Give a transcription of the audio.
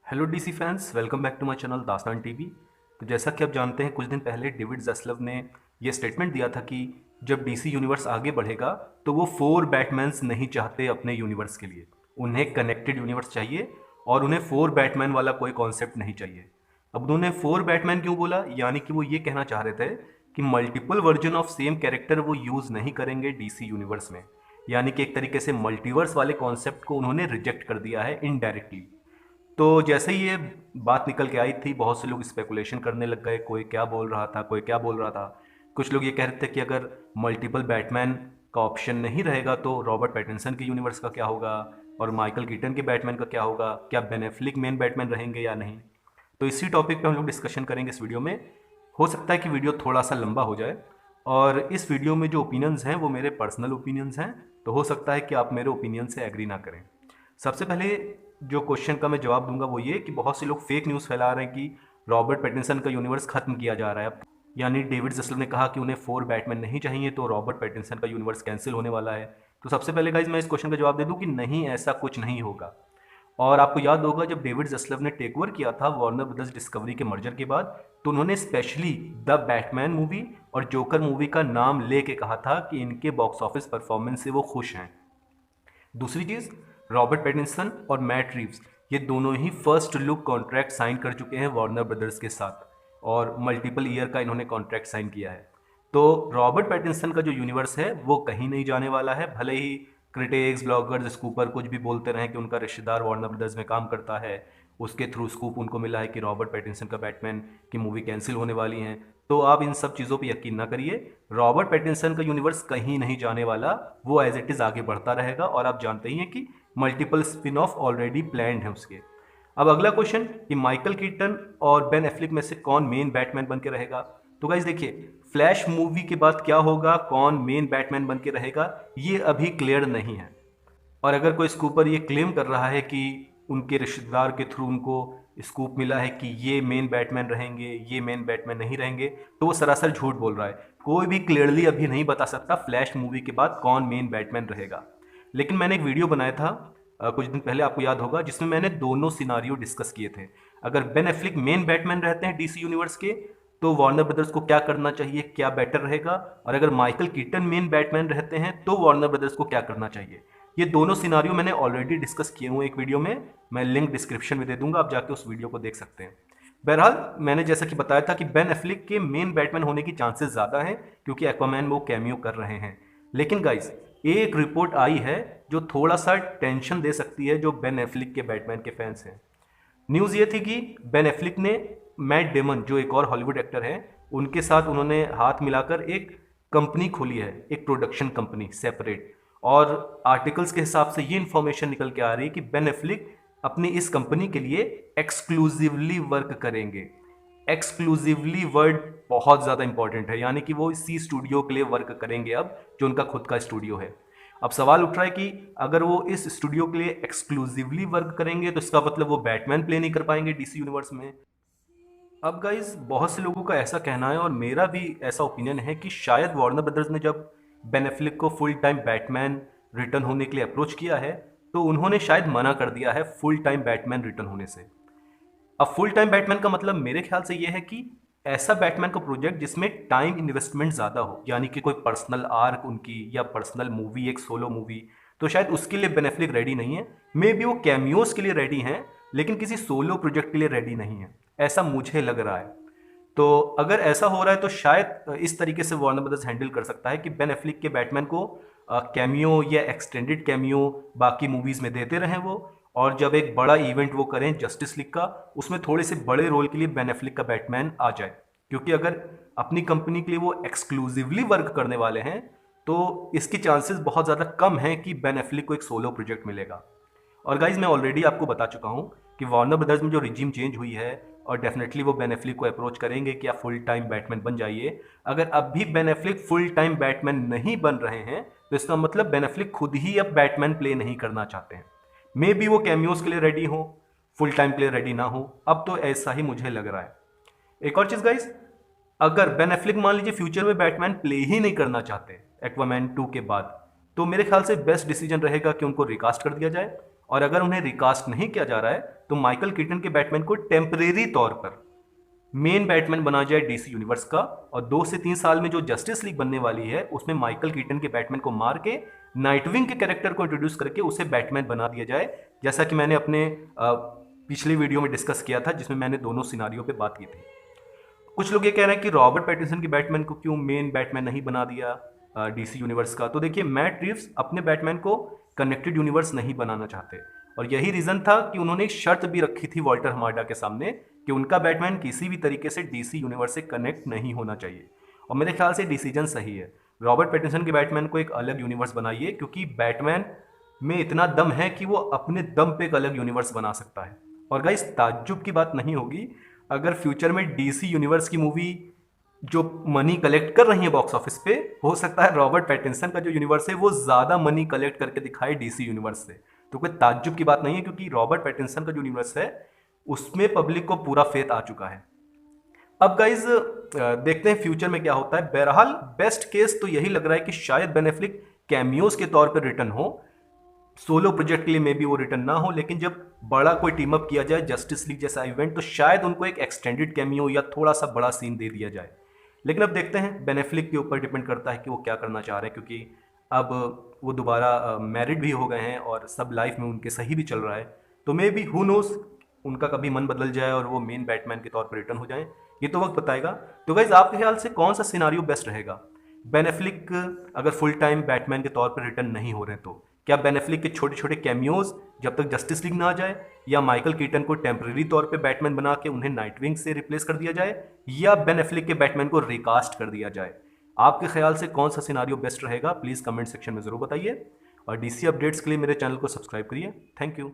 Hello DC fans, welcome back to my channel Dastan TV. तो जैसा कि आप जानते हैं, कुछ दिन पहले डेविड ज़ैस्लव ने ये स्टेटमेंट दिया था कि जब डीसी यूनिवर्स आगे बढ़ेगा तो वो 4 बैटमैन्स नहीं चाहते अपने यूनिवर्स के लिए। उन्हें कनेक्टेड यूनिवर्स चाहिए और उन्हें 4 बैटमैन वाला कोई कॉन्सेप्ट नहीं चाहिए। अब उन्होंने 4 बैटमैन क्यों बोला? यानी कि वो ये कहना चाह रहे थे कि multiple version of same character वो यूज़ नहीं करेंगे डीसी यूनिवर्स में। यानी कि एक तरीके से मल्टीवर्स वाले कॉन्सेप्ट को उन्होंने रिजेक्ट कर दिया है इनडायरेक्टली। तो जैसे ही ये बात निकल के आई थी, बहुत से लोग स्पेकुलेशन करने लग गए। कोई क्या बोल रहा था, कोई क्या बोल रहा था। कुछ लोग ये कह रहे थे कि अगर मल्टीपल बैटमैन का ऑप्शन नहीं रहेगा तो रॉबर्ट पैटिंसन के यूनिवर्स का क्या होगा, और माइकल कीटन के बैटमैन का क्या होगा, क्या बेन एफ्लिक मेन बैटमैन रहेंगे या नहीं। तो इसी टॉपिक पे हम लोग डिस्कशन करेंगे इस वीडियो में। हो सकता है कि वीडियो थोड़ा सा लंबा हो जाए, और इस वीडियो में जो ओपिनियंस हैं वो मेरे पर्सनल ओपिनियंस हैं। तो हो सकता है कि आप मेरे ओपिनियन से एग्री ना करें। सबसे पहले जो क्वेश्चन का मैं जवाब दूंगा वो ये कि बहुत से लोग फेक न्यूज़ फैला रहे हैं कि रॉबर्ट पैटिंसन का यूनिवर्स खत्म किया जा रहा है अब। यानी डेविड ज़स्लव ने कहा कि उन्हें 4 बैटमैन नहीं चाहिए तो रॉबर्ट पैटिंसन का यूनिवर्स कैंसिल होने वाला है। तो सबसे पहले गाइज मैं इस क्वेश्चन का जवाब दे दूं कि नहीं, ऐसा कुछ नहीं होगा। और आपको याद होगा, जब डेविड ज़स्लव ने टेक ओवर किया था वार्नर ब्रदर्स डिस्कवरी के मर्जर के बाद, तो उन्होंने स्पेशली द बैटमैन मूवी और जोकर मूवी का नाम लेके कहा था कि इनके बॉक्स ऑफिस परफॉर्मेंस से वो खुश हैं। दूसरी चीज़, रॉबर्ट पैटिंसन और मैट रीव्स ये दोनों ही फर्स्ट लुक कॉन्ट्रैक्ट साइन कर चुके हैं वार्नर ब्रदर्स के साथ, और मल्टीपल ईयर का इन्होंने कॉन्ट्रैक्ट साइन किया है। तो रॉबर्ट पैटिंसन का जो यूनिवर्स है वो कहीं नहीं जाने वाला है। भले ही क्रिटिक्स, ब्लॉगर्स, स्कूपर कुछ भी बोलते रहें कि उनका रिश्तेदार वार्नर ब्रदर्स में काम करता है, उसके थ्रू स्कूप उनको मिला है कि रॉबर्ट पैटिंसन का बैटमैन की मूवी कैंसिल होने वाली है। तो आप इन सब चीज़ों पे यकीन ना करिए। रॉबर्ट पैटिंसन का यूनिवर्स कहीं नहीं जाने वाला, वो एज इट इज़ आगे बढ़ता रहेगा। और आप जानते ही हैं कि multiple spin off already planned है उसके। अब अगला क्वेश्चन कि माइकल कीटन और बेन एफ्लिक में से कौन मेन बैटमैन बन के रहेगा। तो गाइज देखिए, फ्लैश मूवी के बाद क्या होगा, कौन मेन बैटमैन बन के रहेगा, ये अभी क्लियर नहीं है। और अगर कोई स्कूपर ये क्लेम कर रहा है कि उनके रिश्तेदार के थ्रू उनको स्कूप मिला है कि ये मेन बैटमैन रहेंगे, ये मेन बैटमैन नहीं रहेंगे, तो वो सरासर झूठ बोल रहा है। कोई भी क्लियरली अभी नहीं बता सकता फ्लैश मूवी के बाद कौन मेन बैटमैन रहेगा। लेकिन मैंने एक वीडियो बनाया था कुछ दिन पहले, आपको याद होगा, जिसमें मैंने दोनों सिनारियो डिस्कस किए थे। अगर बेन एफ्लिक मेन बैटमैन रहते हैं डीसी यूनिवर्स के, तो वार्नर ब्रदर्स को क्या करना चाहिए, क्या बेटर रहेगा। और अगर माइकल कीटन मेन बैटमैन रहते हैं तो वार्नर ब्रदर्स को क्या करना चाहिए। ये दोनों सिनारियो मैंने ऑलरेडी डिस्कस किए हुए एक वीडियो में, मैं लिंक डिस्क्रिप्शन में दे दूंगा, आप जाके उस वीडियो को देख सकते हैं। बहरहाल मैंने जैसा कि बताया था कि बेन एफ्लिक के मेन बैटमैन होने की चांसेस ज़्यादा हैं, क्योंकि एक्वामैन वो कैमियो कर रहे हैं। लेकिन गाइस, एक रिपोर्ट आई है जो थोड़ा सा टेंशन दे सकती है जो बेन एफ्लिक के बैटमैन के फैंस हैं। न्यूज़ ये थी कि बेन एफ्लिक ने मैट डेमन, जो एक और हॉलीवुड एक्टर है, उनके साथ उन्होंने हाथ मिलाकर एक कंपनी खोली है, एक प्रोडक्शन कंपनी सेपरेट। और आर्टिकल्स के हिसाब से ये इन्फॉर्मेशन निकल के आ रही है कि बेन एफ्लिक अपनी इस कंपनी के लिए एक्सक्लूसिवली वर्क करेंगे। एक्सक्लूसिवली वर्ड बहुत ज़्यादा इंपॉर्टेंट है, यानी कि वो इसी स्टूडियो के लिए वर्क करेंगे अब, जो उनका खुद का स्टूडियो है। अब सवाल उठ रहा है कि अगर वो इस स्टूडियो के लिए एक्सक्लूसिवली वर्क करेंगे तो इसका मतलब वो बैटमैन प्ले नहीं कर पाएंगे डीसी यूनिवर्स में। अब गाइज, बहुत से लोगों का ऐसा कहना है, और मेरा भी ऐसा ओपिनियन है, कि शायद वार्नर ब्रदर्स ने जब बेन एफ्लिक को फुल टाइम बैटमैन रिटर्न होने के लिए अप्रोच किया है, तो उन्होंने शायद मना कर दिया है फुल टाइम बैटमैन रिटर्न होने से। अब फुल टाइम बैटमैन का मतलब मेरे ख्याल से यह है कि ऐसा बैटमैन का प्रोजेक्ट जिसमें टाइम इन्वेस्टमेंट ज़्यादा हो, यानी कि कोई पर्सनल आर्क उनकी या पर्सनल मूवी, एक सोलो मूवी। तो शायद उसके लिए बेन एफ्लिक रेडी नहीं है। मे बी वो कैमियोज के लिए रेडी हैं, लेकिन किसी सोलो प्रोजेक्ट के लिए रेडी नहीं है, ऐसा मुझे लग रहा है। तो अगर ऐसा हो रहा है तो शायद इस तरीके से वार्नर ब्रदर्स हैंडल कर सकता है कि बेन एफ्लिक के बैटमैन को कैमियो या एक्सटेंडेड कैमियो बाकी मूवीज़ में देते रहें वो, और जब एक बड़ा इवेंट वो करें जस्टिस लीग का, उसमें थोड़े से बड़े रोल के लिए बेन एफ्लिक का बैटमैन आ जाए। क्योंकि अगर अपनी कंपनी के लिए वो एक्सक्लूसिवली वर्क करने वाले हैं, तो इसकी चांसेस बहुत ज़्यादा कम हैं कि बेन एफ्लिक को एक सोलो प्रोजेक्ट मिलेगा। और गाइज, मैं ऑलरेडी आपको बता चुका हूँ कि वार्नर ब्रदर्स में जो रिजीम चेंज हुई है, और डेफिनेटली वो बेन एफ्लिक को अप्रोच करेंगे कि आप फुल टाइम बैटमैन बन जाइए। अगर अब भी बेन एफ्लिक फुल टाइम बैटमैन नहीं बन रहे हैं, तो इसका मतलब बेन एफ्लिक खुद ही अब बैटमैन प्ले नहीं करना चाहते हैं। मे बी वो कैमियोज के लिए रेडी हो, फुल टाइम प्ले रेडी ना हो। अब तो ऐसा ही मुझे लग रहा है। एक और चीज़ गाइज, अगर बेन एफ्लिक मान लीजिए फ्यूचर में बैटमैन प्ले ही नहीं करना चाहते एक्वामैन 2 के बाद, तो मेरे ख्याल से बेस्ट डिसीजन रहेगा कि उनको रिकास्ट कर दिया जाए और अगर उन्हें रिकास्ट नहीं किया जा रहा है तो माइकल कीटन के बैटमैन को टेम्परेरी तौर पर मेन बैटमैन बना जाए डीसी यूनिवर्स का, और 2 से 3 साल में जो जस्टिस लीग बनने वाली है उसमें माइकल कीटन के बैटमैन को मार के नाइटविंग के कैरेक्टर को इंट्रोड्यूस करके उसे बैटमैन बना दिया जाए, जैसा कि मैंने अपने पिछले वीडियो में डिस्कस किया था जिसमें मैंने दोनों सिनारियों पे बात की थी। कुछ लोग ये कह रहे हैं कि रॉबर्ट पैटिंसन के बैटमैन को क्यों मेन बैटमैन नहीं बना दिया डीसी यूनिवर्स का। तो देखिए, मैट रिव्स अपने बैटमैन को कनेक्टेड यूनिवर्स नहीं बनाना चाहते, और यही रीजन था कि उन्होंने एक शर्त भी रखी थी वॉल्टर हमाडा के सामने कि उनका बैटमैन किसी भी तरीके से डीसी यूनिवर्स से कनेक्ट नहीं होना चाहिए। और मेरे ख्याल से डिसीजन सही है। रॉबर्ट पैटिंसन के बैटमैन को एक अलग यूनिवर्स बनाइए, क्योंकि बैटमैन में इतना दम है कि वो अपने दम पे एक अलग यूनिवर्स बना सकता है। और गाइस, ताज्जुब की बात नहीं होगी अगर फ्यूचर में डीसी यूनिवर्स की मूवी जो मनी कलेक्ट कर रही है बॉक्स ऑफिस पे, हो सकता है रॉबर्ट पैटिंसन का जो यूनिवर्स है वो ज़्यादा मनी कलेक्ट करके दिखाए डीसी यूनिवर्स से। तो कोई ताज्जुब की बात नहीं है, क्योंकि रॉबर्ट पैटिंसन का जो यूनिवर्स है उसमें पब्लिक को पूरा फेथ आ चुका है। अब गाइज देखते हैं फ्यूचर में क्या होता है। बहरहाल बेस्ट केस तो यही लग रहा है कि शायद बेन एफ्लेक कैमियोज के तौर पर रिटर्न हो, सोलो प्रोजेक्ट के लिए मे बी वो रिटर्न ना हो, लेकिन जब बड़ा कोई टीम अप किया जाए जस्टिस लीग जैसा इवेंट तो शायद उनको एक एक्सटेंडेड कैमियो या थोड़ा सा बड़ा सीन दे दिया जाए। लेकिन अब देखते हैं, बेन एफ्लेक के ऊपर डिपेंड करता है कि वो क्या करना चाह रहे हैं, क्योंकि अब वो दोबारा मैरिड भी हो गए हैं और सब लाइफ में उनके सही भी चल रहा है। तो मे बी हु नोस, उनका कभी मन बदल जाए और वो मेन बैटमैन के तौर पर रिटर्न हो जाए, ये तो वक्त बताएगा। तो गाइज, आपके ख्याल से कौन सा सिनारियो बेस्ट रहेगा? बेन एफ्लेक अगर फुल टाइम बैटमैन के तौर पर रिटर्न नहीं हो रहे तो क्या बेन एफ्लेक के छोटे छोटे कैमियोज जब तक जस्टिस लीग ना आ जाए, या माइकल कीटन को टेम्परेरी तौर पे बैटमैन बना के उन्हें नाइटविंग से रिप्लेस कर दिया जाए, या बेन एफ्लेक के बैटमैन को रिकास्ट कर दिया जाए? आपके ख्याल से कौन सा सिनारियो बेस्ट रहेगा? प्लीज़ कमेंट सेक्शन में ज़रूर बताइए, और डीसी अपडेट्स के लिए मेरे चैनल को सब्सक्राइब करिए। Thank you.